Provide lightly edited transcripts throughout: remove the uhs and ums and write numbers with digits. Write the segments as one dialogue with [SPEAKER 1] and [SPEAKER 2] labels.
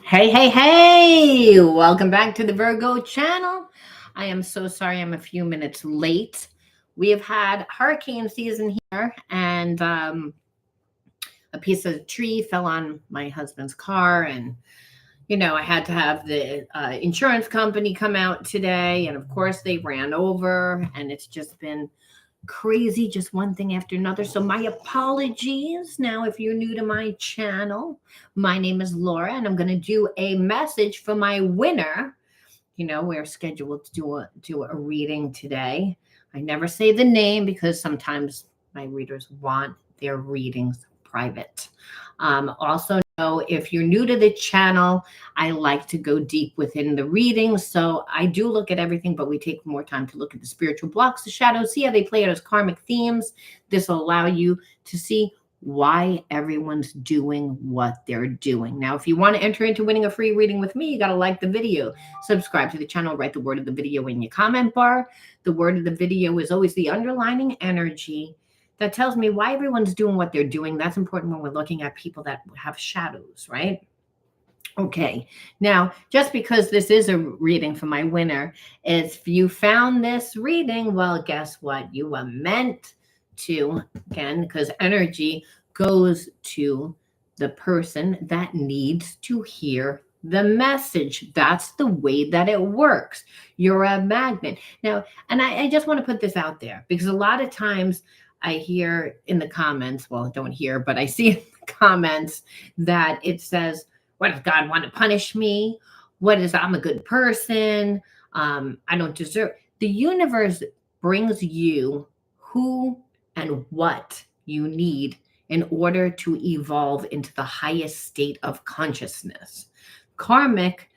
[SPEAKER 1] Hey, hey, hey! Welcome back to the Virgo Channel. I am so sorry I'm a few minutes late. We have had hurricane season here, and a piece of tree fell on my husband's car, and I had to have the insurance company come out today, and of course they ran over, and it's just been crazy, just one thing after another. So my apologies. Now, if you're new to my channel, my name is Laura, and I'm going to do a message for my winner. We're scheduled to do a reading today. I never say the name because sometimes my readers want their readings private. Also, if you're new to the channel, I like to go deep within the reading. So I do look at everything, but we take more time to look at the spiritual blocks, the shadows, see how they play out as karmic themes. This will allow you to see why everyone's doing what they're doing. Now, if you want to enter into winning a free reading with me, you got to like the video, subscribe to the channel, write the word of the video in your comment bar. The word of the video is always the underlining energy that tells me why everyone's doing what they're doing. That's important when we're looking at people that have shadows, right? Okay, now, just because this is a reading for my winner, if you found this reading, well, guess what? You were meant to, again, because energy goes to the person that needs to hear the message. That's the way that it works. You're a magnet. Now, and I just want to put this out there because a lot of times I hear in the comments, well, I don't hear, but I see in the comments that it says, what does God want to punish me? What is, I'm a good person. I don't deserve. The universe brings you who and what you need in order to evolve into the highest state of consciousness. Karmic,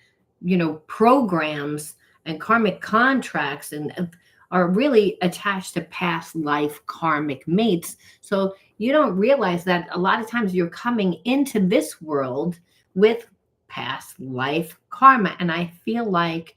[SPEAKER 1] programs and karmic contracts and are really attached to past life karmic mates. So you don't realize that a lot of times you're coming into this world with past life karma. And I feel like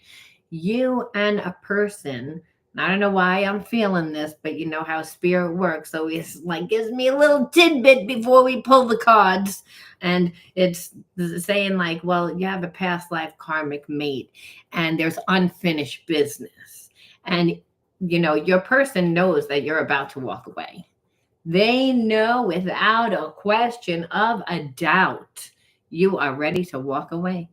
[SPEAKER 1] you and a person, I don't know why I'm feeling this, but you know how spirit works. So it's like gives me a little tidbit before we pull the cards. And it's saying like, well, you have a past life karmic mate and there's unfinished business. And your person knows that you're about to walk away. They know without a question of a doubt you are ready to walk away.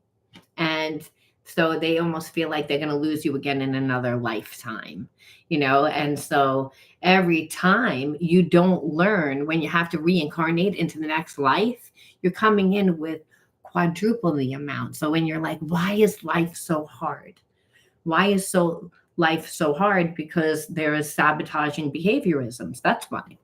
[SPEAKER 1] And so they almost feel like they're going to lose you again in another lifetime, and so every time you don't learn when you have to reincarnate into the next life, you're coming in with quadruple the amount. So when you're like, why is life so hard? Why is life so hard? Because there is sabotaging behaviorisms. That's why.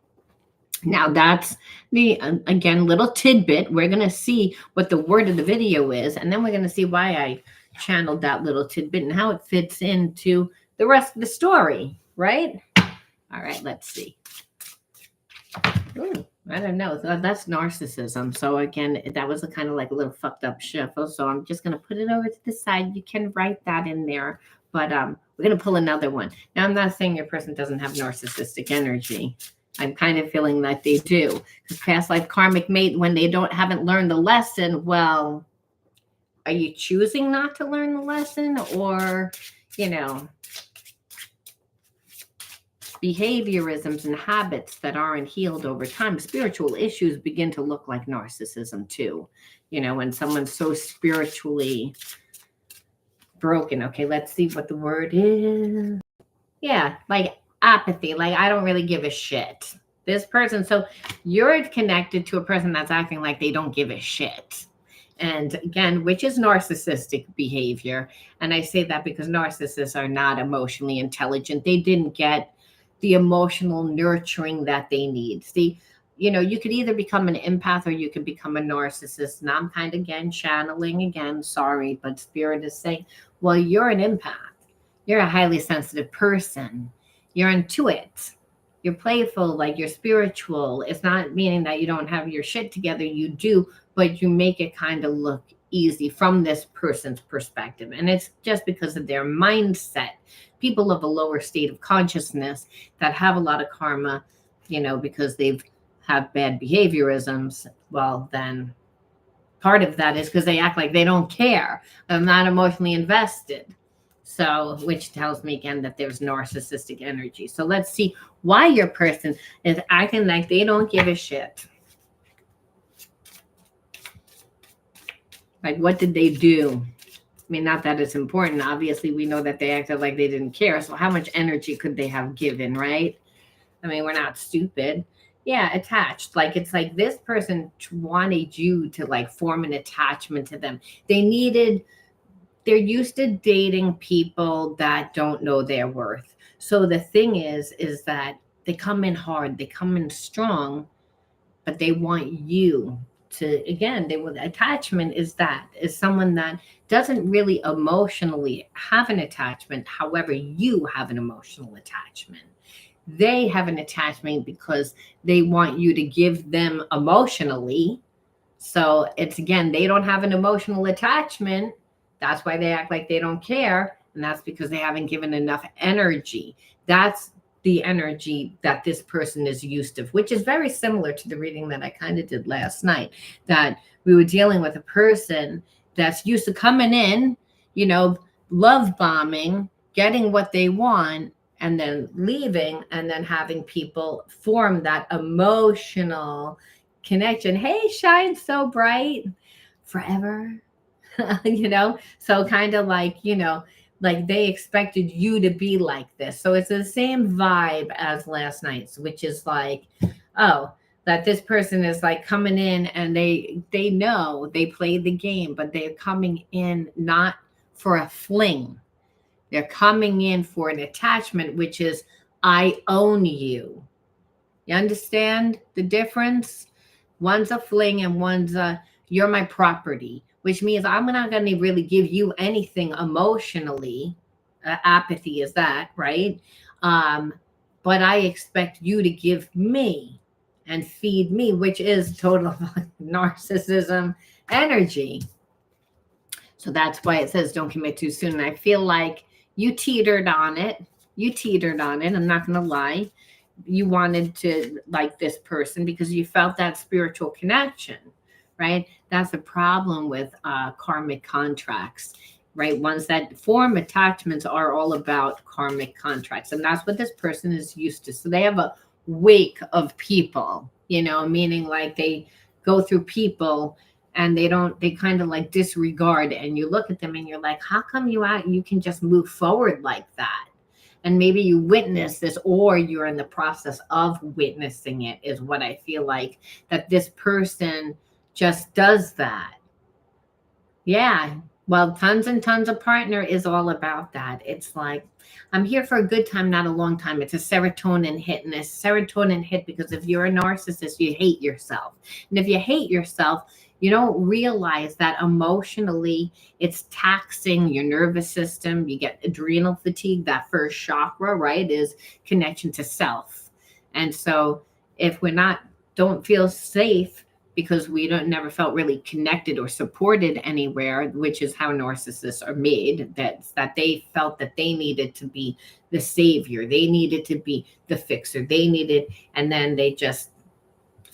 [SPEAKER 1] Now that's the, again, little tidbit. We're going to see what the word of the video is, and then we're going to see why I channeled that little tidbit and how it fits into the rest of the story, right? All right, let's see. Ooh, I don't know. That's narcissism. So again, that was a kind of like a little fucked up shuffle. So I'm just going to put it over to the side. You can write that in there, but we're going to pull another one. Now, I'm not saying your person doesn't have narcissistic energy. I'm kind of feeling that they do. Because past life karmic mate, when they haven't learned the lesson, well, are you choosing not to learn the lesson? Or, behaviorisms and habits that aren't healed over time. Spiritual issues begin to look like narcissism too. When someone's so spiritually broken. Okay, let's see what the word is. Yeah, like apathy, like I don't really give a shit. This person, so you're connected to a person that's acting like they don't give a shit. And again, which is narcissistic behavior. And I say that because narcissists are not emotionally intelligent. They didn't get the emotional nurturing that they need. See, you could either become an empath or you could become a narcissist. And I'm kind of channeling again, sorry, but spirit is saying, well, you're an empath. You're a highly sensitive person. You're intuitive. You're playful, like you're spiritual. It's not meaning that you don't have your shit together. You do, but you make it kind of look easy from this person's perspective. And it's just because of their mindset. People of a lower state of consciousness that have a lot of karma, because they've have bad behaviorisms, well, then part of that is because they act like they don't care. I'm not emotionally invested. So, which tells me again that there's narcissistic energy. So let's see why your person is acting like they don't give a shit. Like, what did they do? I mean, not that it's important. Obviously, we know that they acted like they didn't care. So how much energy could they have given, right? I mean, we're not stupid. Yeah, attached. Like, it's like this person wanted you to like form an attachment to them. They're used to dating people that don't know their worth. So the thing is that they come in hard, they come in strong, but they want you to, again, they will, attachment is someone that doesn't really emotionally have an attachment. However, you have an emotional attachment. They have an attachment because they want you to give them emotionally. So it's, again, they don't have an emotional attachment. That's why they act like they don't care. And that's because they haven't given enough energy. That's the energy that this person is used to, which is very similar to the reading that I kind of did last night, that we were dealing with a person that's used to coming in, love bombing, getting what they want, and then leaving, and then having people form that emotional connection. Hey, shine so bright forever. So kind of like, like they expected you to be like this. So it's the same vibe as last night's, which is like, oh, that this person is like coming in and they know they played the game, but they're coming in not for a fling. They're coming in for an attachment, which is, I own you. You understand the difference? One's a fling and one's a, you're my property, which means I'm not going to really give you anything emotionally. Apathy is that, right? But I expect you to give me and feed me, which is total narcissism energy. So that's why it says don't commit too soon. And I feel like you teetered on it. You teetered on it. I'm not going to lie. You wanted to like this person because you felt that spiritual connection, right? That's the problem with karmic contracts, right? Ones that form attachments are all about karmic contracts. And that's what this person is used to. So they have a wake of people, meaning like they go through people and they kind of like disregard, and you look at them and you're like, how come you can just move forward like that? And maybe you witness this, or you're in the process of witnessing it, is what I feel like, that this person just does that. Yeah. Well, tons and tons of partner is all about that. It's like, I'm here for a good time, not a long time. It's a serotonin hit, and a serotonin hit because if you're a narcissist, you hate yourself. And if you hate yourself, you don't realize that emotionally it's taxing your nervous system. You get adrenal fatigue. That first chakra, right, is connection to self. And so if don't feel safe because we never felt really connected or supported anywhere, which is how narcissists are made, that they felt that they needed to be the savior. They needed to be the fixer. And then they just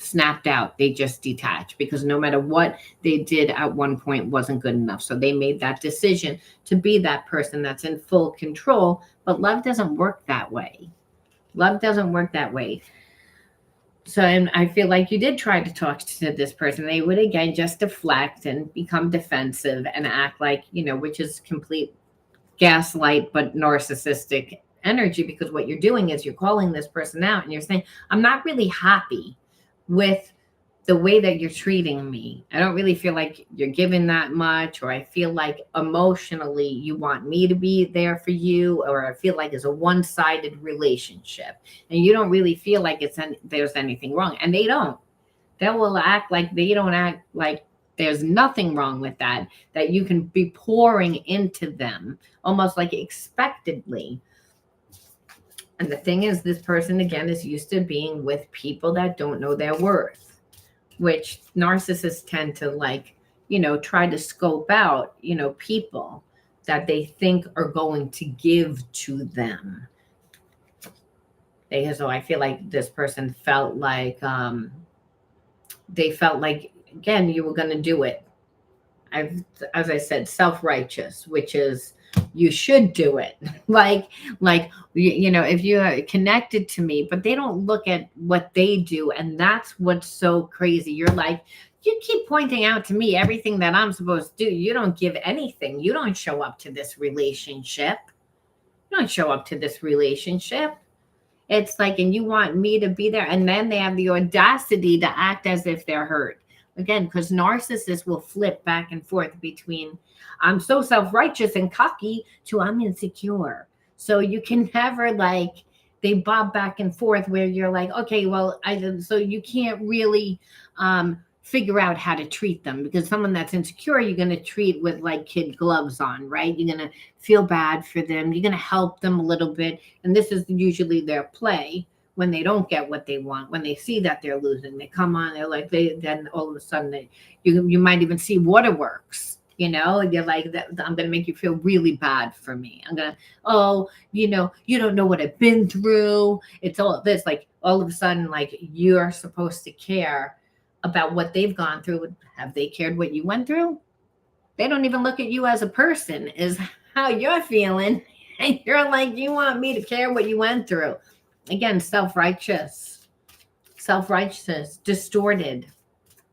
[SPEAKER 1] snapped out. They just detached because no matter what they did at one point wasn't good enough. So they made that decision to be that person that's in full control. But love doesn't work that way. Love doesn't work that way. So, and I feel like you did try to talk to this person. They would again just deflect and become defensive and act like, which is complete gaslight, but narcissistic energy, because what you're doing is you're calling this person out and you're saying, I'm not really happy with the way that you're treating me. I don't really feel like you're giving that much, or I feel like emotionally you want me to be there for you, or I feel like it's a one-sided relationship and you don't really feel like there's anything wrong. And they don't. They will act like they don't act like there's nothing wrong with that you can be pouring into them almost like expectedly. And the thing is, this person, again, is used to being with people that don't know their worth, which narcissists tend to like, try to scope out, people that they think are going to give to them. So I feel like this person felt like, they felt like, again, you were going to do it. I've, as I said, self-righteous, which is you should do it. Like if you are connected to me, but they don't look at what they do, and that's what's so crazy. You're like, you keep pointing out to me everything that I'm supposed to do. You don't give anything. You don't show up to this relationship. You don't show up to this relationship. It's like, and you want me to be there. And then they have the audacity to act as if they're hurt. Again, because narcissists will flip back and forth between I'm so self righteous and cocky to I'm insecure. So you can never like, they bob back and forth where you're like, okay, well, so you can't really figure out how to treat them, because someone that's insecure, you're going to treat with like kid gloves on, right? You're going to feel bad for them. You're going to help them a little bit. And this is usually their play when they don't get what they want, when they see that they're losing. They come on, they're like, then all of a sudden you might even see waterworks. You're like, that I'm going to make you feel really bad for me. I'm going to, you don't know what I've been through. It's all this, like all of a sudden, like you're supposed to care about what they've gone through. Have they cared what you went through? They don't even look at you as a person, is how you're feeling. And you're like, you want me to care what you went through? Again, self-righteous,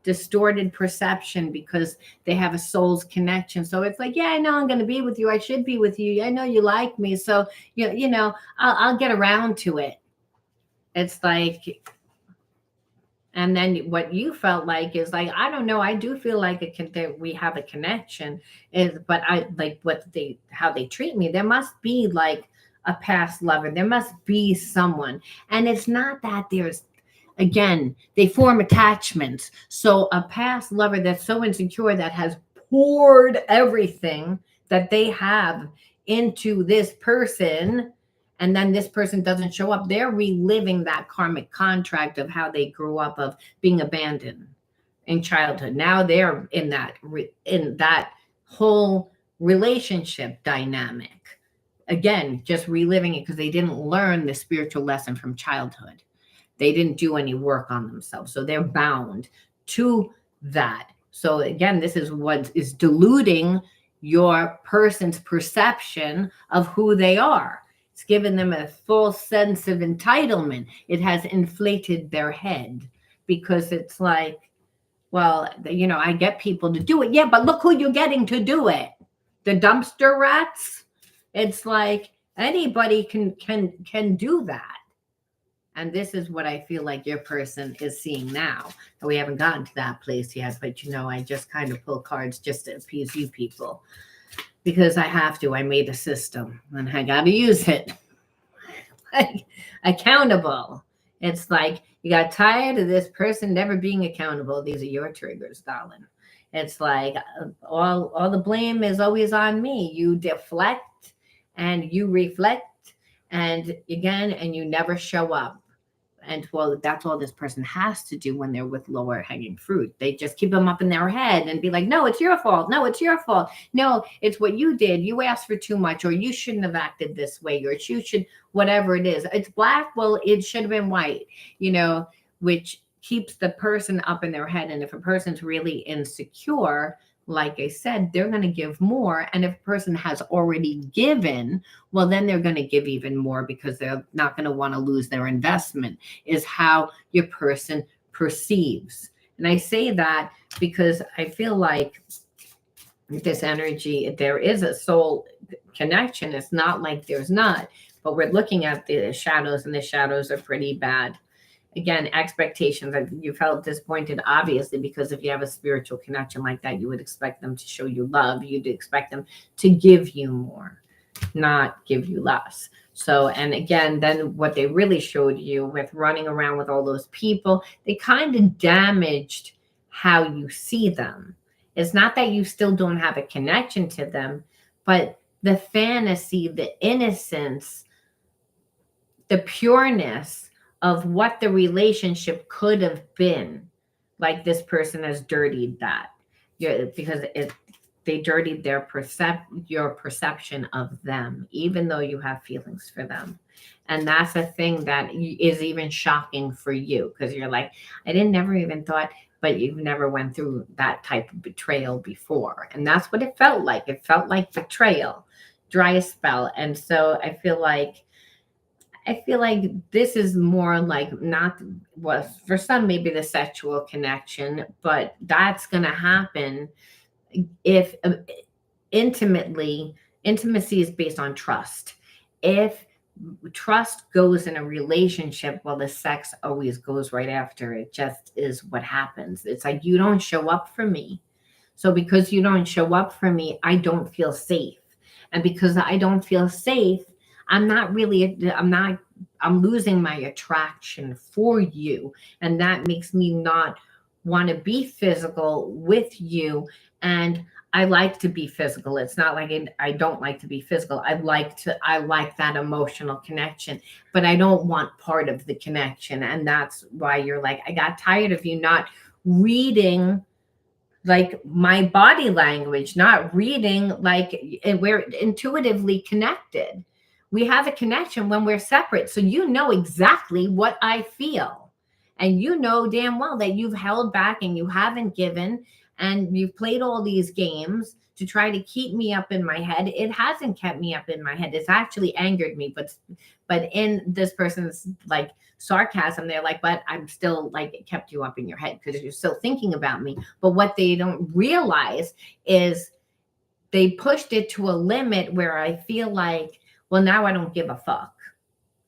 [SPEAKER 1] distorted perception, because they have a soul's connection. So it's like, yeah, I know I'm going to be with you. I should be with you. I know you like me. So, I'll get around to it. It's like, and then what you felt like is like, I don't know. I do feel like that we have a connection, but I like how they treat me. There must be like a past lover. There must be someone. And it's not that again, they form attachments. So a past lover that's so insecure, that has poured everything that they have into this person, and then this person doesn't show up, they're reliving that karmic contract of how they grew up, of being abandoned in childhood. Now they're in that whole relationship dynamic. Again, just reliving it because they didn't learn the spiritual lesson from childhood. They didn't do any work on themselves. So they're bound to that. So again, this is what is diluting your person's perception of who they are. It's given them a false sense of entitlement. It has inflated their head, because it's like, well, I get people to do it. Yeah, but look who you're getting to do it. The dumpster rats. It's like anybody can do that. And this is what I feel like your person is seeing now. We haven't gotten to that place yet, but I just kind of pull cards just to appease you people, because I have to. I made a system and I got to use it. Like, accountable. It's like you got tired of this person never being accountable. These are your triggers, darling. It's like all the blame is always on me. You deflect and you reflect, and you never show up. And well, that's all this person has to do when they're with lower hanging fruit. They just keep them up in their head and be like, no, it's your fault. No, it's your fault. No, it's what you did. You asked for too much, or you shouldn't have acted this way, or you should, whatever it is. It's black. Well, it should have been white, which keeps the person up in their head. And if a person's really insecure, like I said, they're going to give more. And if a person has already given, well, then they're going to give even more, because they're not going to want to lose their investment, is how your person perceives. And I say that because I feel like this energy, there is a soul connection. It's not like there's not, but we're looking at the shadows, and the shadows are pretty bad. Again, expectations. You felt disappointed, obviously, because if you have a spiritual connection like that, you would expect them to show you love. You'd expect them to give you more, not give you less. So, and again, then what they really showed you with running around with all those people, they kind of damaged how you see them. It's not that you still don't have a connection to them, but the fantasy, the innocence, the pureness of what the relationship could have been, like this person has dirtied that. Because they dirtied your perception of them, even though you have feelings for them. And that's a thing that is even shocking for you, because you're like, I never even thought but you've never went through that type of betrayal before. And that's what it felt like. It felt like betrayal, dry spell. And so I feel like this is more like not what for some maybe the sexual connection, but that's going to happen if intimacy is based on trust. If trust goes in a relationship, well, the sex always goes right after. It just is what happens. It's like you don't show up for me. So because you don't show up for me, I don't feel safe. And because I don't feel safe, I'm losing my attraction for you. And that makes me not want to be physical with you. And I like to be physical. It's not like I don't like to be physical. I like that emotional connection, but I don't want part of the connection. And that's why you're like, I got tired of you not reading like my body language, not reading like we're intuitively connected. We have a connection when we're separate. So you know exactly what I feel. And you know damn well that you've held back and you haven't given and you've played all these games to try to keep me up in my head. It hasn't kept me up in my head. It's actually angered me, but in this person's like sarcasm, they're like, but I'm still like it kept you up in your head because you're still thinking about me. But what they don't realize is they pushed it to a limit where I feel like, well, now I don't give a fuck.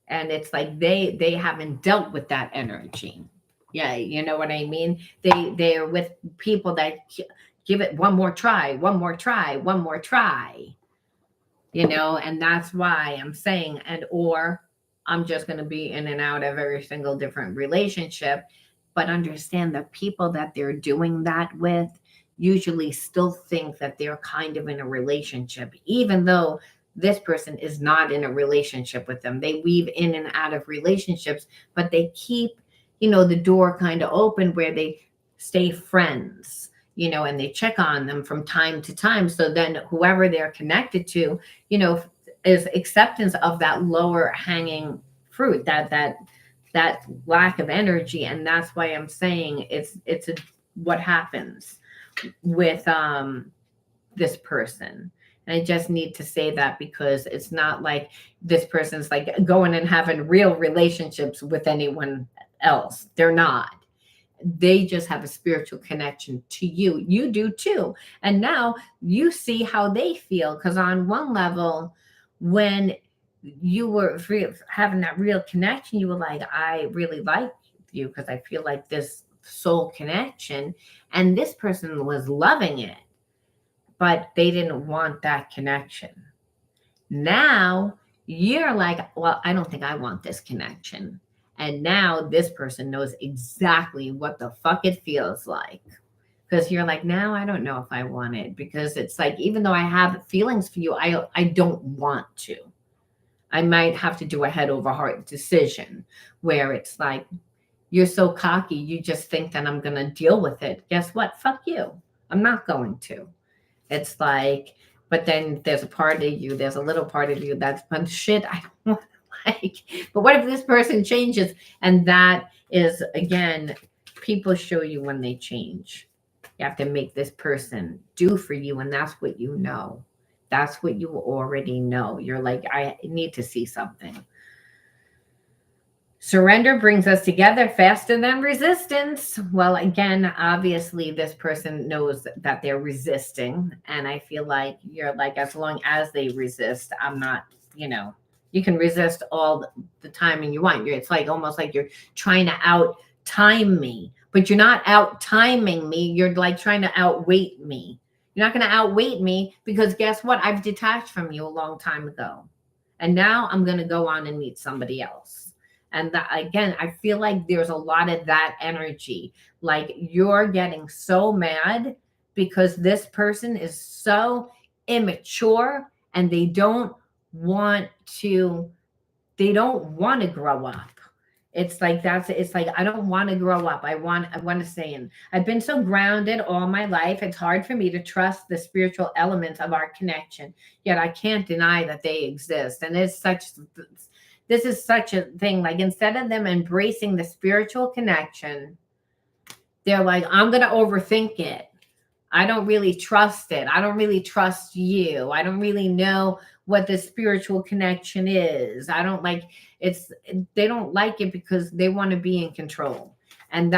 [SPEAKER 1] And it's like they haven't dealt with that energy. Yeah, you know what I mean? They're with people that give it one more try, one more try, one more try. And that's why I'm saying, and or I'm just going to be in and out of every single different relationship. But understand the people that they're doing that with usually still think that they're kind of in a relationship, even though this person is not in a relationship with them. They weave in and out of relationships, but they keep, the door kind of open where they stay friends, and they check on them from time to time. So then whoever they're connected to, is acceptance of that lower hanging fruit, that lack of energy. And that's why I'm saying what happens with this person. And I just need to say that because it's not like this person's like going and having real relationships with anyone else. They're not. They just have a spiritual connection to you. You do too. And now you see how they feel. Because on one level, when you were having that real connection, you were like, I really like you because I feel like this soul connection. And this person was loving it, but they didn't want that connection. Now you're like, well, I don't think I want this connection. And now this person knows exactly what the fuck it feels like. Because you're like, now I don't know if I want it. Because it's like, even though I have feelings for you, I don't want to. I might have to do a head over heart decision where it's like, you're so cocky, you just think that I'm going to deal with it. Guess what? Fuck you. I'm not going to. It's like, but then there's a little part of you that's, but shit, I don't want to like. But what if this person changes? And that is, again, people show you when they change. You have to make this person do for you. And that's what you know. That's what you already know. You're like, I need to see something. Surrender brings us together faster than resistance. Well, again, obviously, this person knows that they're resisting. And I feel like you're like, as long as they resist, I'm not, you can resist all the timing you want. It's like almost like you're trying to out time me, but you're not out timing me. You're like trying to outweight me. You're not going to outweight me because guess what? I've detached from you a long time ago. And now I'm going to go on and meet somebody else. And that, again, I feel like there's a lot of that energy. Like you're getting so mad because this person is so immature and they don't want to grow up. It's like I don't want to grow up. I want to stay in. I've been so grounded all my life. It's hard for me to trust the spiritual elements of our connection. Yet I can't deny that they exist. And this is such a thing. Like instead of them embracing the spiritual connection, They're like, I'm going to overthink it. I don't really trust it. I don't really trust you. I don't really know what the spiritual connection is. I don't like it's they don't like it because they want to be in control. And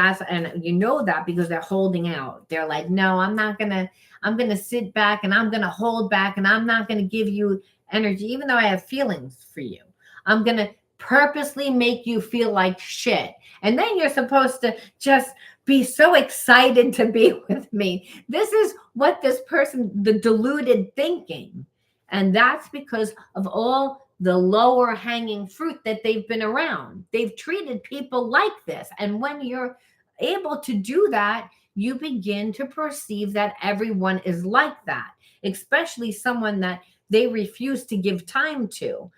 [SPEAKER 1] you know that because they're holding out. They're like, "No, I'm going to sit back and I'm going to hold back and I'm not going to give you energy even though I have feelings for you. I'm going to purposely make you feel like shit." And then you're supposed to just be so excited to be with me. This is what this person, the deluded thinking. And that's because of all the lower hanging fruit that they've been around. They've treated people like this. And when you're able to do that, you begin to perceive that everyone is like that, especially someone that they refuse to give time to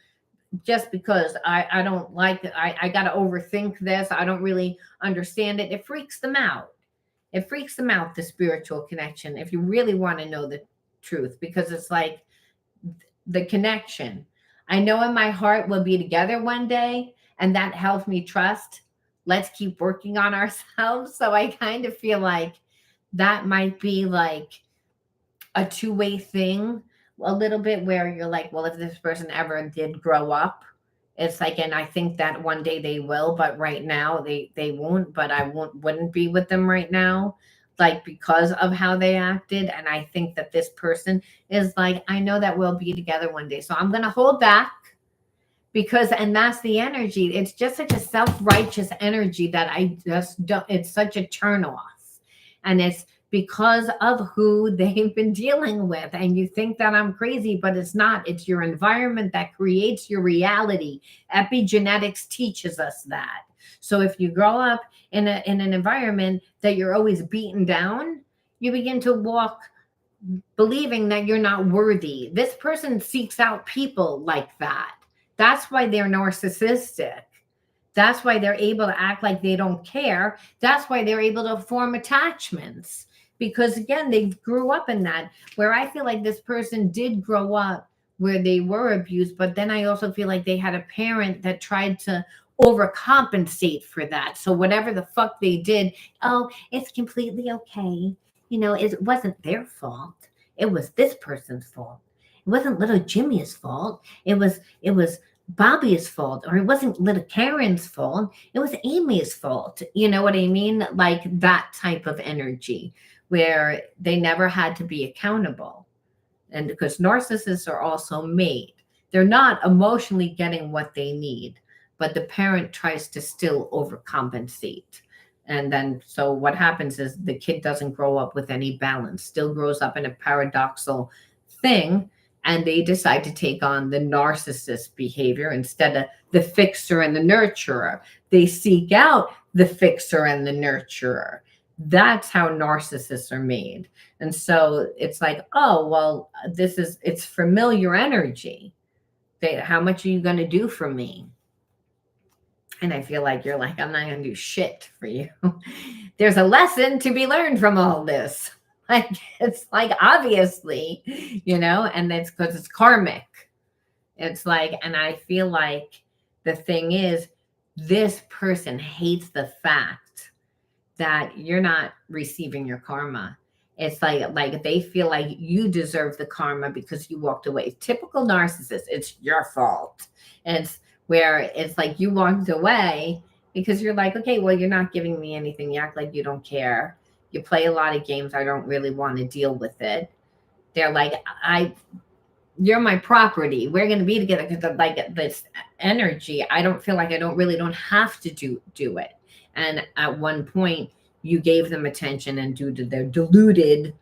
[SPEAKER 1] just because I don't like it. I got to overthink this. I don't really understand it. It freaks them out. It freaks them out, the spiritual connection, if you really want to know the truth, because it's like the connection. I know in my heart we'll be together one day, and that helps me trust. Let's keep working on ourselves. So I kind of feel like that might be like a two-way thing a little bit, where you're like, well, if this person ever did grow up, it's like, and I think that one day they will, but right now they won't. But I wouldn't be with them right now, like, because of how they acted. And I think that this person is like, I know that we'll be together one day, so I'm gonna hold back, because, and that's the energy. It's just such a self-righteous energy that I just don't, it's such a turn off. And it's because of who they've been dealing with. And you think that I'm crazy, but it's not. It's your environment that creates your reality. Epigenetics teaches us that. So if you grow up in an environment that you're always beaten down, you begin to walk believing that you're not worthy. This person seeks out people like that. That's why they're narcissistic. That's why they're able to act like they don't care. That's why they're able to form attachments. Because again, they grew up in that, where I feel like this person did grow up where they were abused, but then I also feel like they had a parent that tried to overcompensate for that. So whatever the fuck they did, oh, it's completely okay. It wasn't their fault. It was this person's fault. It wasn't little Jimmy's fault. It was Bobby's fault, or it wasn't little Karen's fault. It was Amy's fault. You know what I mean? Like that type of energy where they never had to be accountable. And because narcissists are also made, they're not emotionally getting what they need, but the parent tries to still overcompensate. And then, so what happens is the kid doesn't grow up with any balance, still grows up in a paradoxical thing, and they decide to take on the narcissist behavior instead of the fixer and the nurturer. They seek out the fixer and the nurturer. That's how narcissists are made. And so it's like, oh, well, it's familiar energy. How much are you going to do for me? And I feel like you're like, I'm not going to do shit for you. There's a lesson to be learned from all this. Like, it's like, obviously, and that's because it's karmic. It's like, and I feel like the thing is, this person hates the fact that you're not receiving your karma. It's like they feel like you deserve the karma because you walked away. Typical narcissist, it's your fault. And it's where it's like you walked away because you're like, okay, well, you're not giving me anything. You act like you don't care. You play a lot of games. I don't really want to deal with it. They're like, you're my property. We're going to be together because like this energy. I don't feel like I don't have to do it. And at one point, you gave them attention, and due to their deluded,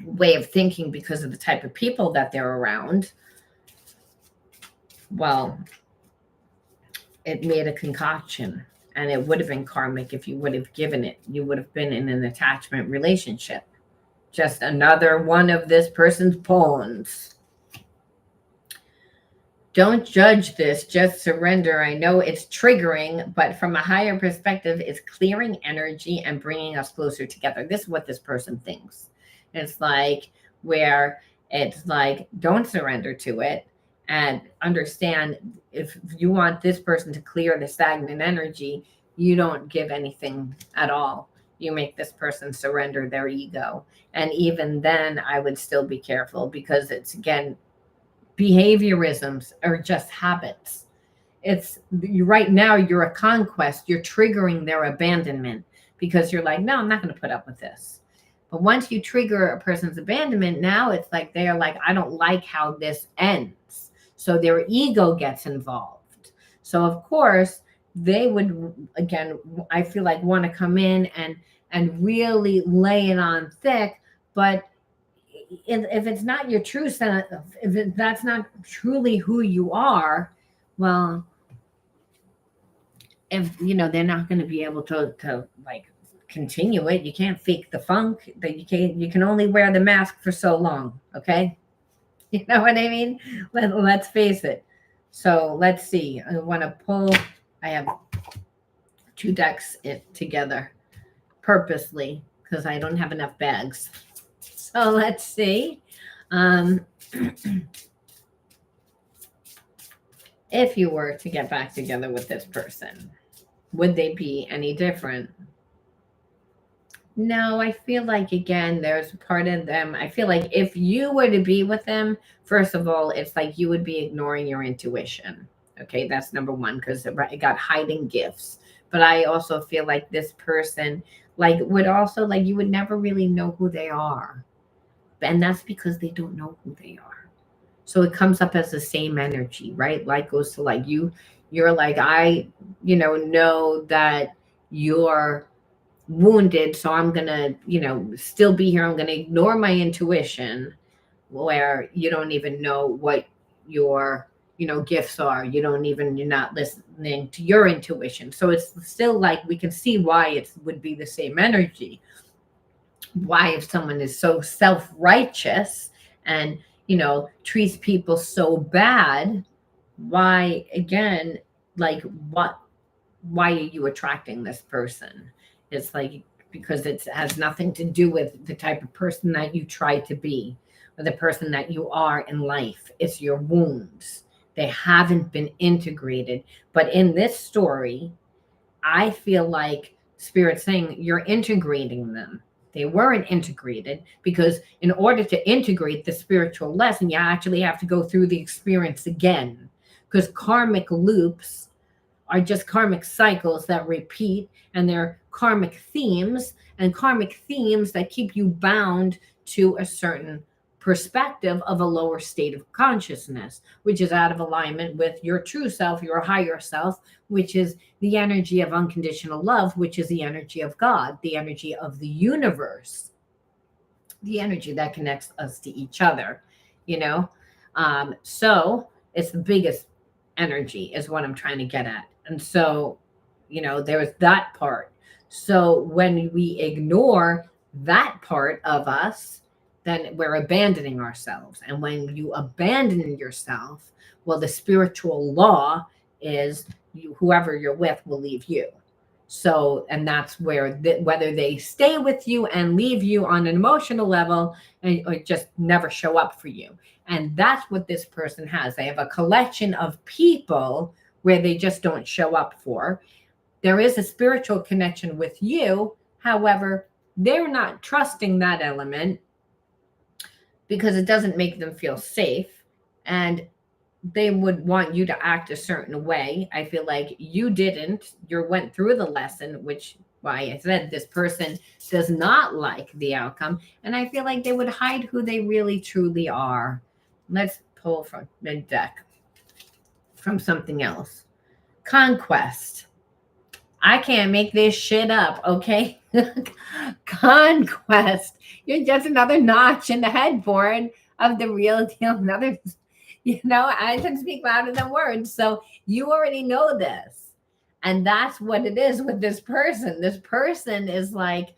[SPEAKER 1] way of thinking, because of the type of people that they're around, well, it made a concoction, and it would have been karmic if you would have given it. You would have been in an attachment relationship. Just another one of this person's pawns. Don't judge this, just surrender. I know it's triggering, but from a higher perspective, it's clearing energy and bringing us closer together. This is what this person thinks. It's like, where it's like, don't surrender to it, and understand, if you want this person to clear the stagnant energy, you don't give anything at all. You make this person surrender their ego. And even then, I would still be careful, because it's, again, behaviorisms are just habits. It's right now you're a conquest. You're triggering their abandonment, because you're like, no, I'm not going to put up with this. But once you trigger a person's abandonment, now it's like they are like, I don't like how this ends. So their ego gets involved. So of course they would, again, I feel like, want to come in and really lay it on thick. But if it's not your true sense, that's not truly who you are, well, if they're not going to be able to like continue it. You can't fake the funk. That you can only wear the mask for so long. Okay, you know what I mean? Let's face it. So let's see. I want to pull. I have two decks together purposely, because I don't have enough bags. So let's see. If you were to get back together with this person, would they be any different? No, I feel like, again, there's part of them. I feel like if you were to be with them, first of all, it's like you would be ignoring your intuition. Okay, that's number one, because it got hiding gifts. But I also feel like this person, like, would also, like, you would never really know who they are. And that's because they don't know who they are. So it comes up as the same energy, right? Like, goes to like you're like, I, know that you're wounded, so I'm gonna, still be here. I'm gonna ignore my intuition, where you don't even know what your, gifts are. You're not listening to your intuition. So it's still like, we can see why it would be the same energy. Why, if someone is so self-righteous and, treats people so bad, why, again, like, why are you attracting this person? It's like, because it has nothing to do with the type of person that you try to be, or the person that you are in life. It's your wounds. They haven't been integrated. But in this story, I feel like Spirit's saying you're integrating them. They weren't integrated, because in order to integrate the spiritual lesson, you actually have to go through the experience again, because karmic loops are just karmic cycles that repeat, and they're karmic themes, and karmic themes that keep you bound to a certain perspective of a lower state of consciousness, which is out of alignment with your true self, your higher self, which is the energy of unconditional love, which is the energy of God, the energy of the universe, the energy that connects us to each other, you know? So it's the biggest energy, is what I'm trying to get at. And so, there's that part. So when we ignore that part of us, then we're abandoning ourselves. And when you abandon yourself, well, the spiritual law is whoever you're with will leave you. So, and that's where whether they stay with you and leave you on an emotional level, or just never show up for you. And that's what this person has. They have a collection of people where they just don't show up for. There is a spiritual connection with you. However, they're not trusting that element, because it doesn't make them feel safe, and they would want you to act a certain way. I feel like you went through the lesson, which why I said this person does not like the outcome. And I feel like they would hide who they really truly are. Let's pull from the deck from something else. Conquest. I can't make this shit up, okay? Conquest. You're just another notch in the headboard of the real deal. Another, I can speak louder than words. So you already know this. And that's what it is with this person. This person is like,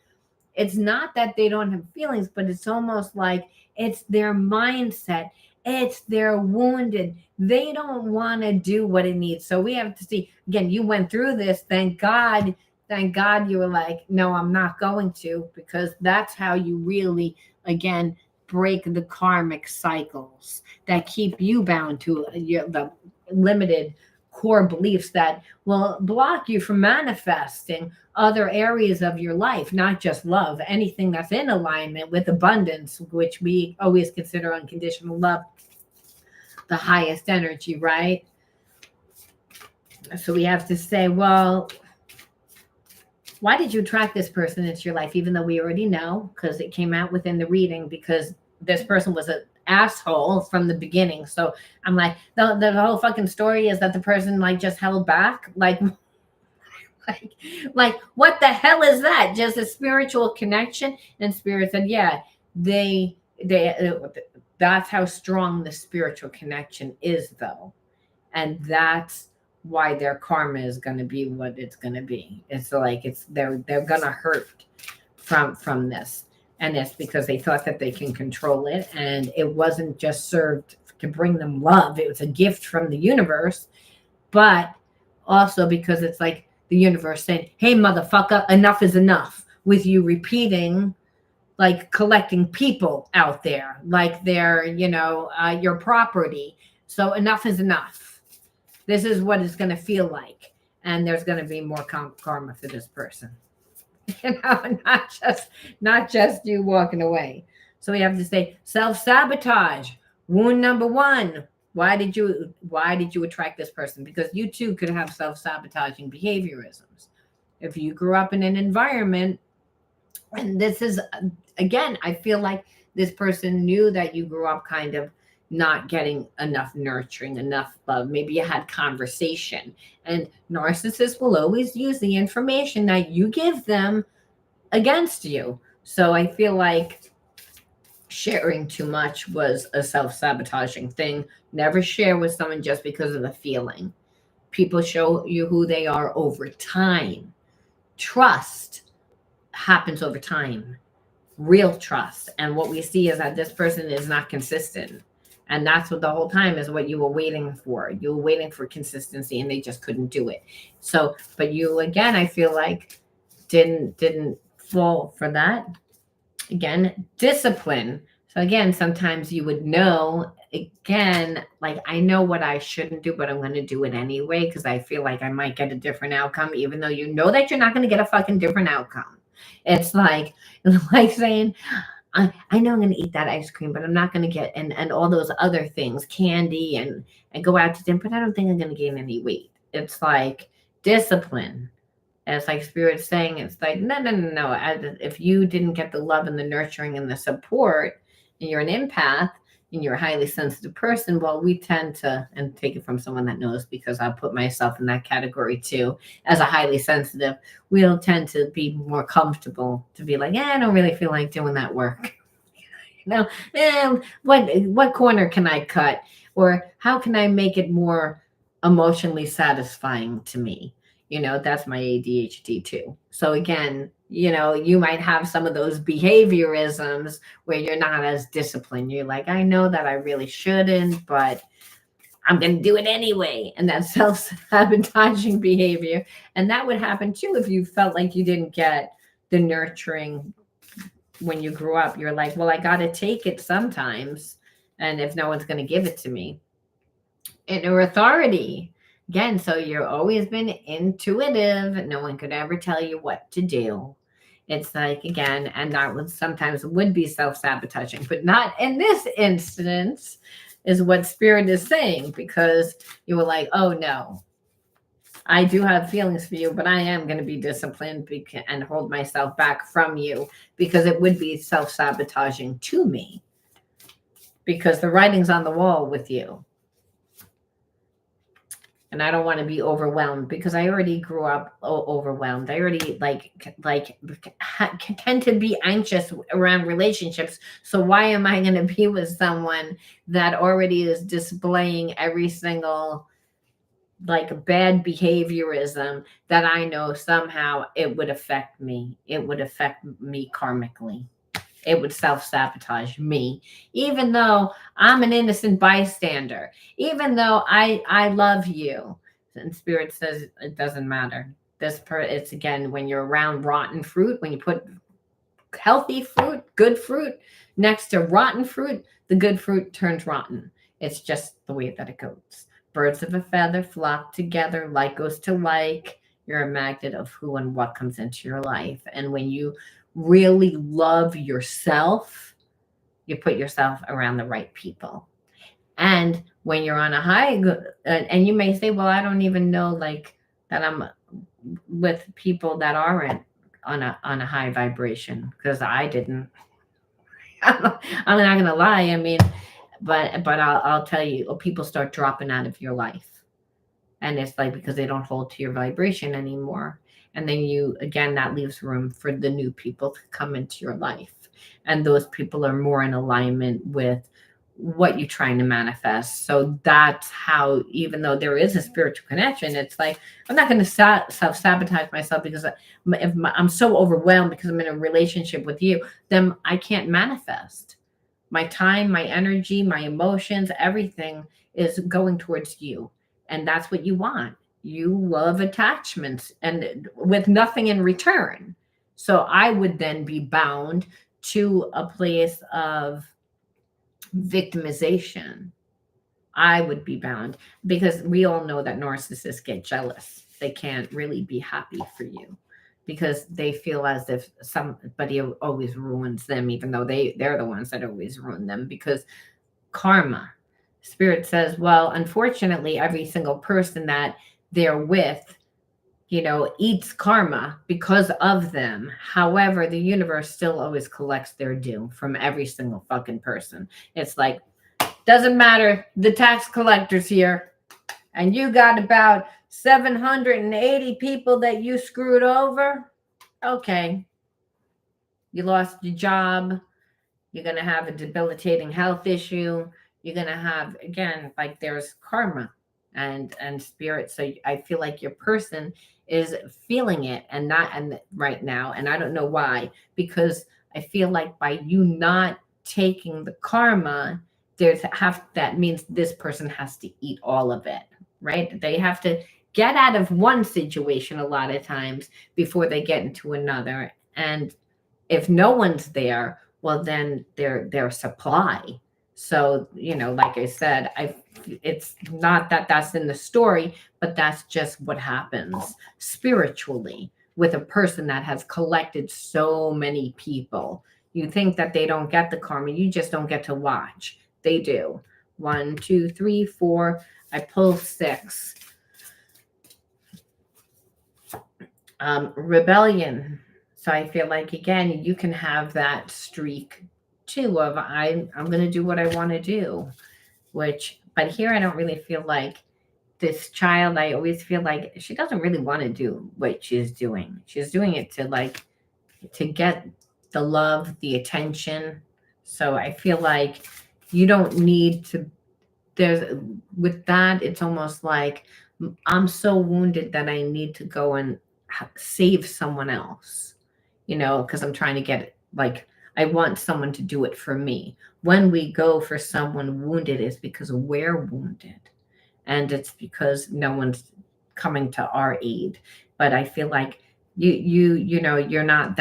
[SPEAKER 1] it's not that they don't have feelings, but it's almost like it's their mindset. It's their wounded. They don't want to do what it needs. So we have to see, again, you went through this. Thank God you were like, no, I'm not going to, because that's how you really, again, break the karmic cycles that keep you bound to the limited core beliefs that will block you from manifesting other areas of your life, not just love, anything that's in alignment with abundance, which we always consider unconditional love the highest energy, right? So we have to say, well, why did you attract this person into your life? Even though we already know, because it came out within the reading, because this person was an asshole from the beginning. So I'm like, the whole fucking story is that the person like just held back. Like, like what the hell is that? Just a spiritual connection? And Spirit said, yeah, they that's how strong the spiritual connection is, though. And that's why their karma is going to be what it's going to be. It's like they're going to hurt from this, and it's because they thought that they can control it, and it wasn't just served to bring them love. It was a gift from the universe, but also because it's like the universe saying, hey motherfucker, enough is enough with you repeating, like collecting people out there like they're your property. So enough is enough. This is what it's going to feel like, and there's going to be more karma for this person. Not just you walking away. So we have to say self-sabotage. Wound number one. Why did you attract this person? Because you too could have self-sabotaging behaviorisms. If you grew up in an environment, and this is, again, I feel like this person knew that you grew up kind of not getting enough nurturing, enough love. Maybe you had conversation. And narcissists will always use the information that you give them against you. So I feel like sharing too much was a self-sabotaging thing. Never share with someone just because of the feeling. People show you who they are over time. Trust happens over time. Real trust. And what we see is that this person is not consistent. And that's what the whole time is what you were waiting for. You were waiting for consistency, and they just couldn't do it. So, but you, again, I feel like didn't fall for that. Again, discipline. So again, sometimes you would know, again, like I know what I shouldn't do, but I'm going to do it anyway because I feel like I might get a different outcome, even though you know that you're not going to get a fucking different outcome. It's like saying, I know I'm going to eat that ice cream, but I'm not going to get and all those other things, candy and go out to dinner, but I don't think I'm going to gain any weight. It's like discipline. And it's like Spirit saying, it's like, no. If you didn't get the love and the nurturing and the support, and you're an empath, and you're a highly sensitive person, well, we tend to, and take it from someone that knows, because I'll put myself in that category too, as a highly sensitive, we'll tend to be more comfortable to be like, I don't really feel like doing that work. What corner can I cut? Or how can I make it more emotionally satisfying to me? That's my ADHD too. So again, you might have some of those behaviorisms where you're not as disciplined. You're like, I know that I really shouldn't, but I'm going to do it anyway. And that's self-sabotaging behavior. And that would happen too if you felt like you didn't get the nurturing when you grew up. You're like, well, I got to take it sometimes. And if no one's going to give it to me. Inner authority. Again, so you've always been intuitive. No one could ever tell you what to do. It's like, again, and that would sometimes would be self-sabotaging, but not in this instance, is what Spirit is saying, because you were like, oh no, I do have feelings for you, but I am going to be disciplined and hold myself back from you, because it would be self-sabotaging to me, because the writing's on the wall with you. And I don't want to be overwhelmed, because I already grew up overwhelmed. I already tend to be anxious around relationships. So why am I going to be with someone that already is displaying every single bad behaviorism that I know somehow it would affect me? It would affect me karmically. It would self-sabotage me, even though I'm an innocent bystander, even though I love you. And Spirit says it doesn't matter. It's again, when you're around rotten fruit, when you put healthy fruit, good fruit next to rotten fruit, the good fruit turns rotten. It's just the way that it goes. Birds of a feather flock together, like goes to like. You're a magnet of who and what comes into your life. And when you really love yourself, you put yourself around the right people. And when you're on a high, and you may say, well, I don't even know like that I'm with people that aren't on a high vibration, because I didn't. I'm not gonna lie. I mean, but I'll tell you, people start dropping out of your life, and it's like because they don't hold to your vibration anymore. And then you again, that leaves room for the new people to come into your life, and those people are more in alignment with what you're trying to manifest. So that's how, even though there is a spiritual connection, it's like I'm not going to self-sabotage myself because if I'm so overwhelmed because I'm in a relationship with you, then I can't manifest. My time, my energy, my emotions, everything is going towards you. And that's what you want. You love attachments and with nothing in return. So I would then be bound to a place of victimization. I would be bound because we all know that narcissists get jealous. They can't really be happy for you because they feel as if somebody always ruins them, even though they're the ones that always ruin them, because karma. Spirit says, well, unfortunately, every single person that they're with, eats karma because of them. However, the universe still always collects their due from every single fucking person. It's like, doesn't matter. The tax collector's here, and you got about 780 people that you screwed over. Okay. You lost your job. You're going to have a debilitating health issue. You're going to have, again, like there's karma and spirit. So I feel like your person is feeling it and not, and right now. And I don't know why, because I feel like by you not taking the karma, that means this person has to eat all of it, right? They have to get out of one situation a lot of times before they get into another. And if no one's there, well, then their supply. So, like I said, it's not that that's in the story, but that's just what happens spiritually with a person that has collected so many people. You think that they don't get the karma, you just don't get to watch. They do. One, two, three, four. I pull six. Rebellion. So I feel like again, you can have that streak too of I'm going to do what I want to do, but here I don't really feel like this child. I always feel like she doesn't really want to do what she's doing. She's doing it to get the love, the attention. So I feel like you don't need to. There's with that, it's almost like I'm so wounded that I need to go and save someone else, because I'm trying to get it. Like, I want someone to do it for me. When we go for someone wounded, it's because we're wounded. And it's because no one's coming to our aid. But I feel like you're not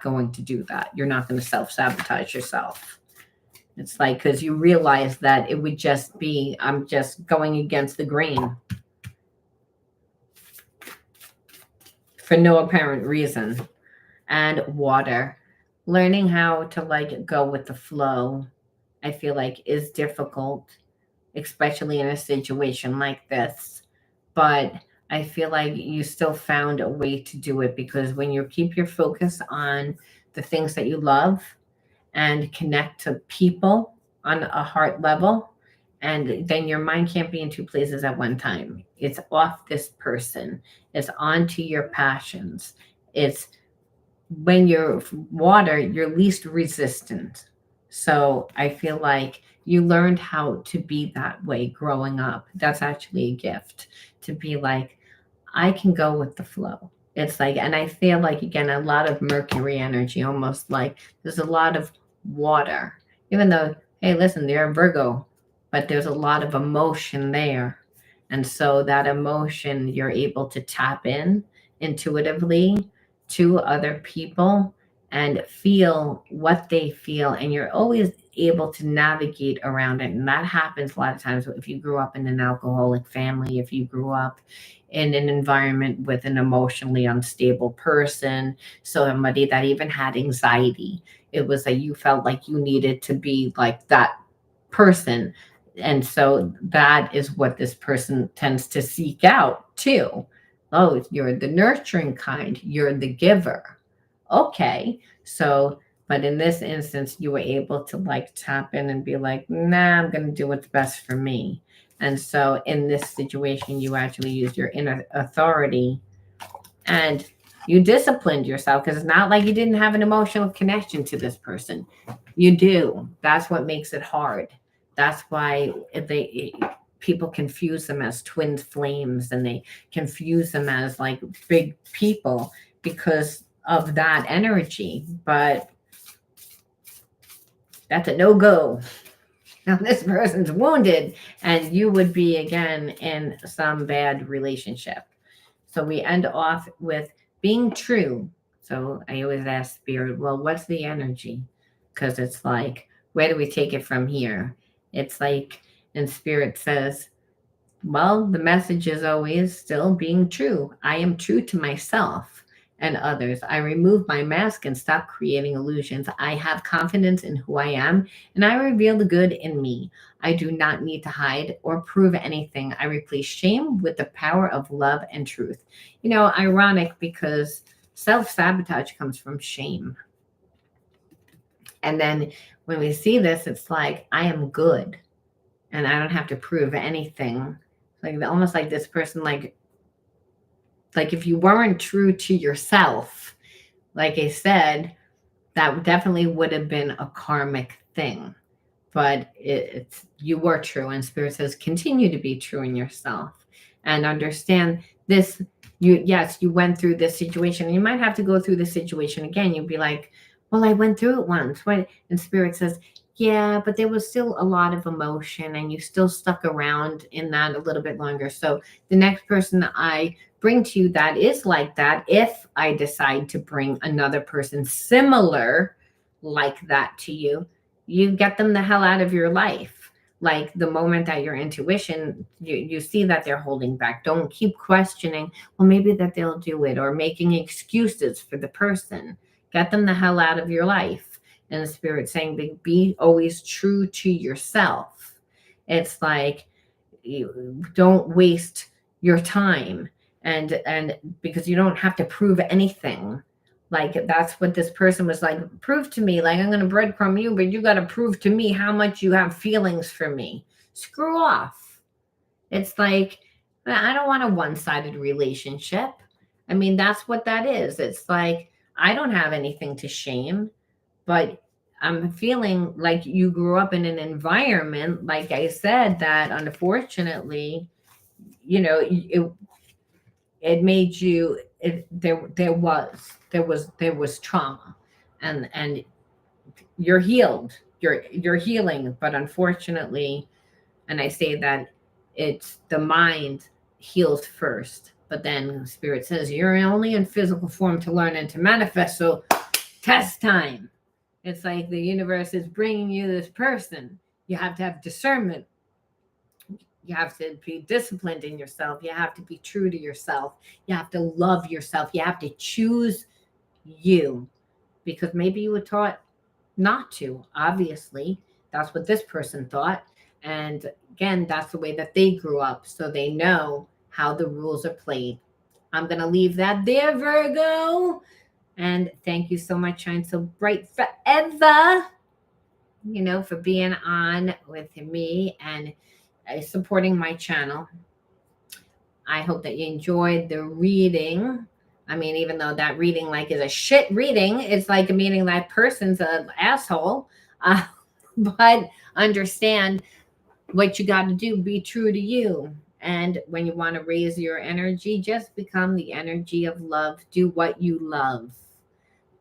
[SPEAKER 1] going to do that. You're not going to self-sabotage yourself. It's like, because you realize that it would just be, I'm just going against the grain for no apparent reason. And water, learning how to like go with the flow, I feel like is difficult, especially in a situation like this. But I feel like you still found a way to do it, because when you keep your focus on the things that you love and connect to people on a heart level, and then your mind can't be in two places at one time. It's off this person, it's onto your passions. It's when you're water, you're least resistant. So I feel like you learned how to be that way growing up. That's actually a gift, to be like, I can go with the flow. It's like, and I feel like, again, a lot of Mercury energy, almost like there's a lot of water, even though, hey, listen, they're a Virgo, but there's a lot of emotion there. And so that emotion, you're able to tap in intuitively to other people and feel what they feel. And you're always able to navigate around it. And that happens a lot of times if you grew up in an alcoholic family, if you grew up in an environment with an emotionally unstable person, somebody that even had anxiety. It was that you felt like you needed to be like that person. And so that is what this person tends to seek out too. Oh, you're the nurturing kind, you're the giver. Okay. So, but in this instance, you were able to like tap in and be like, nah, I'm going to do what's best for me. And so in this situation, you actually used your inner authority and you disciplined yourself because it's not like you didn't have an emotional connection to this person. You do. That's what makes it hard. That's why people confuse them as twin flames, and they confuse them as like big people because of that energy. But that's a no-go. Now this person's wounded and you would be again in some bad relationship. So we end off with being true. So I always ask spirit, well, what's the energy? Because it's like, where do we take it from here? It's like, and spirit says, well, the message is always still being true. I am true to myself and others. I remove my mask and stop creating illusions. I have confidence in who I am, and I reveal the good in me. I do not need to hide or prove anything. I replace shame with the power of love and truth. Ironic because self sabotage comes from shame. And then when we see this, it's like, I am good and I don't have to prove anything. Like almost like this person, like if you weren't true to yourself, like I said, that definitely would have been a karmic thing. But it's you were true, and spirit says continue to be true in yourself and understand this. You went through this situation, and you might have to go through this situation again. You'd be like, well, I went through it once. What? And spirit says, yeah, but there was still a lot of emotion, and you still stuck around in that a little bit longer. So the next person that I bring to you that is like that, if I decide to bring another person similar like that to you, you get them the hell out of your life. Like the moment that your intuition, you see that they're holding back, don't keep questioning, well, maybe that they'll do it, or making excuses for the person. Get them the hell out of your life. And the spirit saying, be always true to yourself. It's like, you don't waste your time, and because you don't have to prove anything. Like that's what this person was like, prove to me, like I'm going to breadcrumb you, but you got to prove to me how much you have feelings for me. Screw off. It's like, I don't want a one-sided relationship. I mean, that's what that is. It's like, I don't have anything to shame, but I'm feeling like you grew up in an environment, like I said, that unfortunately, it made you, there was trauma, and you're healed, you're healing, but unfortunately, and I say that it's the mind heals first, but then spirit says you're only in physical form to learn and to manifest, so test time. It's like the universe is bringing you this person. You have to have discernment. You have to be disciplined in yourself. You have to be true to yourself. You have to love yourself. You have to choose you, because maybe you were taught not to. Obviously, that's what this person thought. And again, that's the way that they grew up. So they know how the rules are played. I'm going to leave that there, Virgo. And thank you so much, Shine So Bright Forever, for being on with me and supporting my channel. I hope that you enjoyed the reading. I mean, even though that reading is a shit reading, it's like meaning that person's an asshole. But understand what you got to do. Be true to you. And when you want to raise your energy, just become the energy of love. Do what you love.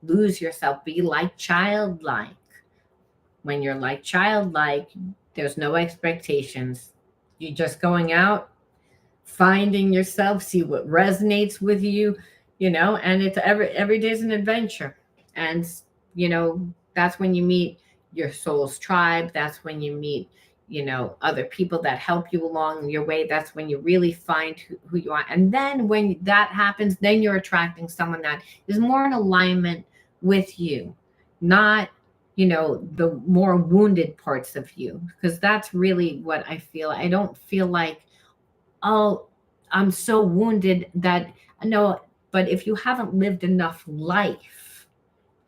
[SPEAKER 1] Lose yourself. Be like childlike. When you're like childlike, there's no expectations. You're just going out, finding yourself, see what resonates with you, and it's every day's an adventure. And that's when you meet your soul's tribe. That's when you meet, other people that help you along your way. That's when you really find who you are. And then when that happens, then you're attracting someone that is more in alignment with you, not, the more wounded parts of you. Because that's really what I feel. I don't feel like, oh, I'm so wounded that, no, but if you haven't lived enough life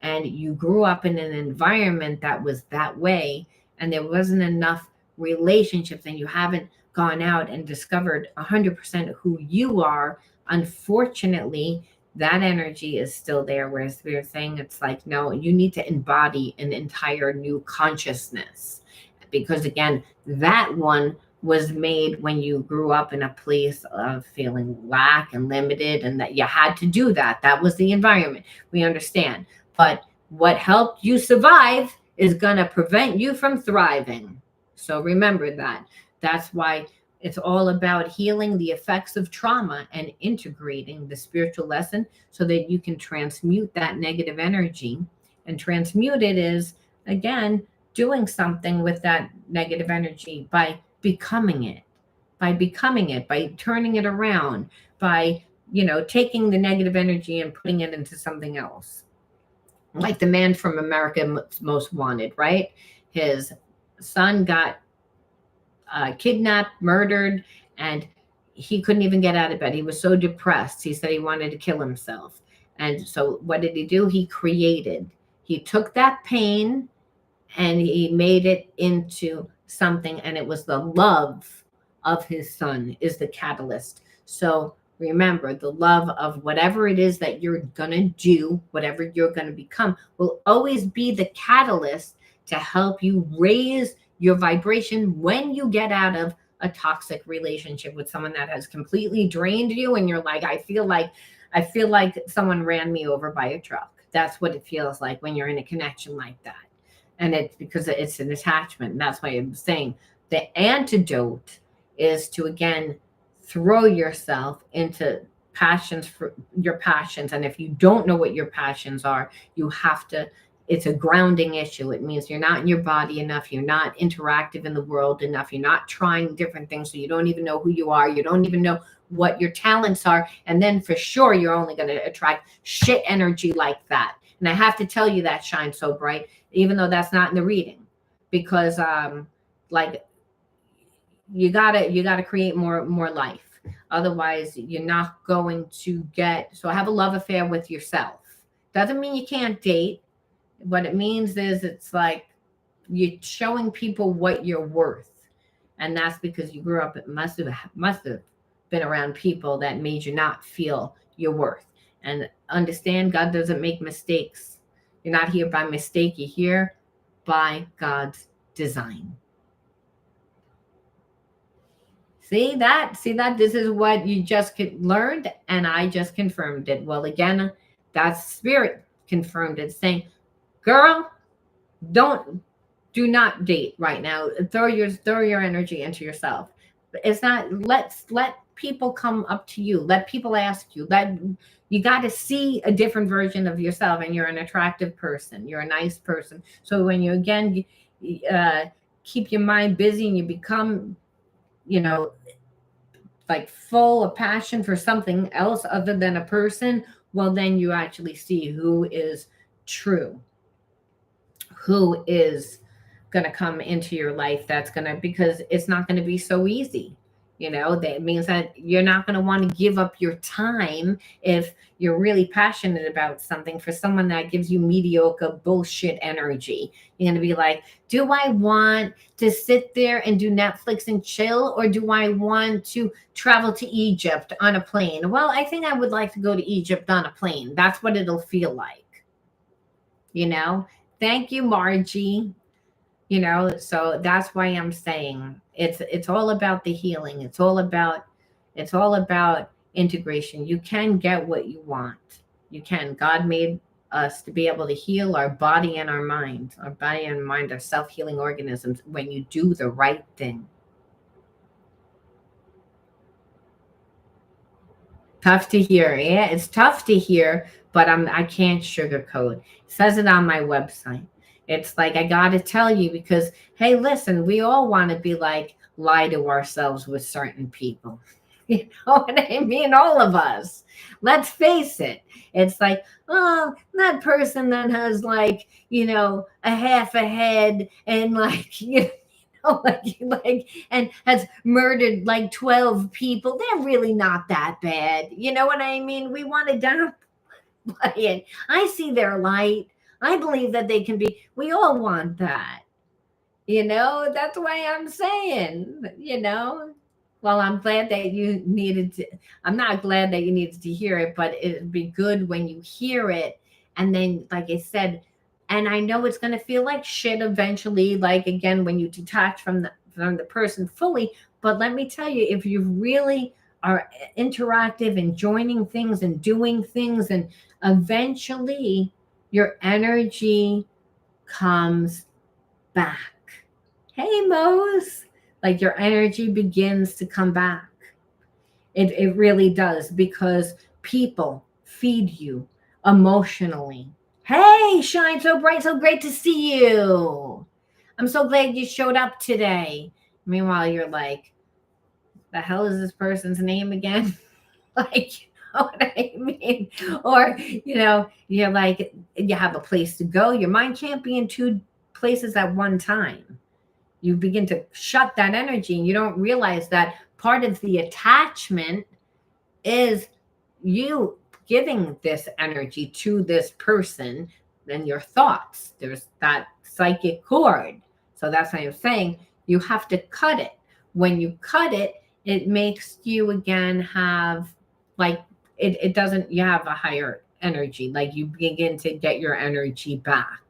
[SPEAKER 1] and you grew up in an environment that was that way, and there wasn't enough relationships, and you haven't gone out and discovered 100% who you are, unfortunately that energy is still there. Whereas we are saying, it's like, no, you need to embody an entire new consciousness, because again, that one was made when you grew up in a place of feeling lack and limited, and that you had to do that. That was the environment. We understand. But what helped you survive is going to prevent you from thriving. So remember that. That's why it's all about healing the effects of trauma and integrating the spiritual lesson so that you can transmute that negative energy. And transmute it is, again, doing something with that negative energy by becoming it, by turning it around, by, taking the negative energy and putting it into something else. Like the man from America Most Wanted, right? His son got kidnapped, murdered, and he couldn't even get out of bed. He was so depressed. He said he wanted to kill himself. And so what did he do? He created. He took that pain and he made it into something, and it was the love of his son is the catalyst. So remember, the love of whatever it is that you're going to do, whatever you're going to become, will always be the catalyst to help you raise your vibration when you get out of a toxic relationship with someone that has completely drained you, and you're like, I feel like someone ran me over by a truck. That's what it feels like when you're in a connection like that. And it's because it's an attachment. And that's why I'm saying the antidote is to, again, throw yourself into passions for your passions. And if you don't know what your passions are, you have to, it's a grounding issue. It means you're not in your body enough. You're not interactive in the world enough. You're not trying different things. So you don't even know who you are. You don't even know what your talents are. And then for sure, you're only going to attract shit energy like that. And I have to tell you that Shine So Bright, even though that's not in the reading, because like you gotta create more life. Otherwise, you're not going to get. So have a love affair with yourself. Doesn't mean you can't date. What it means is, it's like you're showing people what you're worth, and that's because you grew up. It must have been around people that made you not feel your worth. And understand, God doesn't make mistakes. You're not here by mistake. You're here by God's design. See that? This is what you just learned, and I just confirmed it. Well, again, that's spirit confirmed it, saying, girl, do not date right now. Throw your energy into yourself. It's not, let people come up to you. Let people ask you. That you got to see a different version of yourself, and you're an attractive person. You're a nice person. So when you, again, keep your mind busy and you become, like full of passion for something else other than a person, well, then you actually see who is true, who is going to come into your life. That's going to, because it's not going to be so easy. That means that you're not going to want to give up your time if you're really passionate about something for someone that gives you mediocre bullshit energy. You're going to be like, do I want to sit there and do Netflix and chill, or do I want to travel to Egypt on a plane? Well, I think I would like to go to Egypt on a plane. That's what it'll feel like. Thank you, Margie. So that's why I'm saying it's all about the healing. It's all about integration. You can get what you want. You can. God made us to be able to heal our body and our mind. Our body and mind are self-healing organisms when you do the right thing. Tough to hear. Yeah, it's tough to hear, but I can't sugarcoat. It says it on my website. It's like, I got to tell you, because, hey, listen, we all want to be like, lie to ourselves with certain people. You know what I mean? All of us. Let's face it. It's like, oh, that person that has like, a half a head and like, and has murdered like 12 people. They're really not that bad. You know what I mean? We want to downplay it. I see their light. I believe that they can be, we all want that. That's why I'm saying. Well, I'm glad that you needed to, I'm not glad that you needed to hear it, but it'd be good when you hear it. And then, like I said, and I know it's going to feel like shit eventually, like again, when you detach from the person fully. But let me tell you, if you really are interactive and joining things and doing things, and eventually your energy comes back. Hey, Mose. Like your energy begins to come back. It really does, because people feed you emotionally. Hey, Shine So Bright, so great to see you. I'm so glad you showed up today. Meanwhile, you're like, the hell is this person's name again? Like, you know what I mean? Or, you're like, you have a place to go. Your mind can't be in two places at one time. You begin to shut that energy, and you don't realize that part of the attachment is you giving this energy to this person and your thoughts. There's that psychic cord. So that's why I'm saying you have to cut it. When you cut it, it makes you again have like, it doesn't, you have a higher energy, like you begin to get your energy back.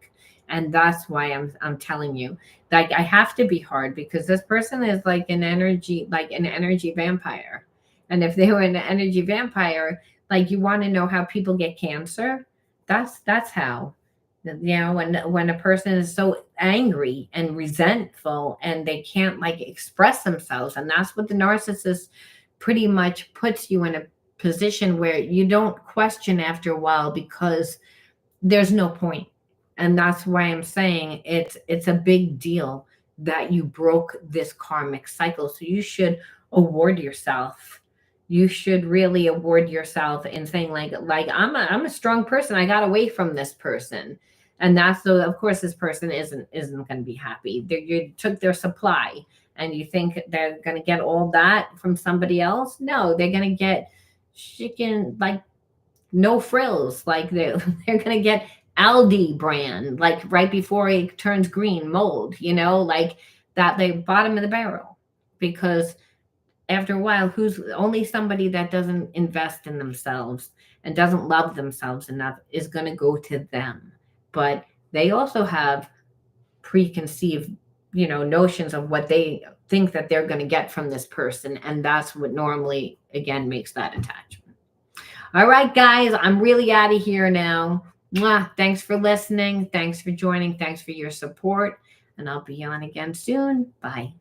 [SPEAKER 1] And that's why I'm telling you, like, I have to be hard, because this person is like an energy vampire. And if they were an energy vampire, like, you want to know how people get cancer? That's how. When a person is so angry and resentful and they can't like express themselves, and that's what the narcissist pretty much puts you in a position where you don't question after a while, because there's no point. And that's why I'm saying it's a big deal that you broke this karmic cycle. So you should award yourself. You should really award yourself in saying like I'm a strong person. I got away from this person. And that's, so of course this person isn't going to be happy. You took their supply, and you think they're going to get all that from somebody else? No, they're going to get chicken, like no frills. Like they're going to get Aldi brand, like right before it turns green, mold, like that, the bottom of the barrel. Because after a while, who's only somebody that doesn't invest in themselves and doesn't love themselves enough is going to go to them. But they also have preconceived, notions of what they think that they're going to get from this person. And that's what normally, again, makes that attachment. All right, guys, I'm really out of here now. Mwah. Thanks for listening. Thanks for joining. Thanks for your support. And I'll be on again soon. Bye.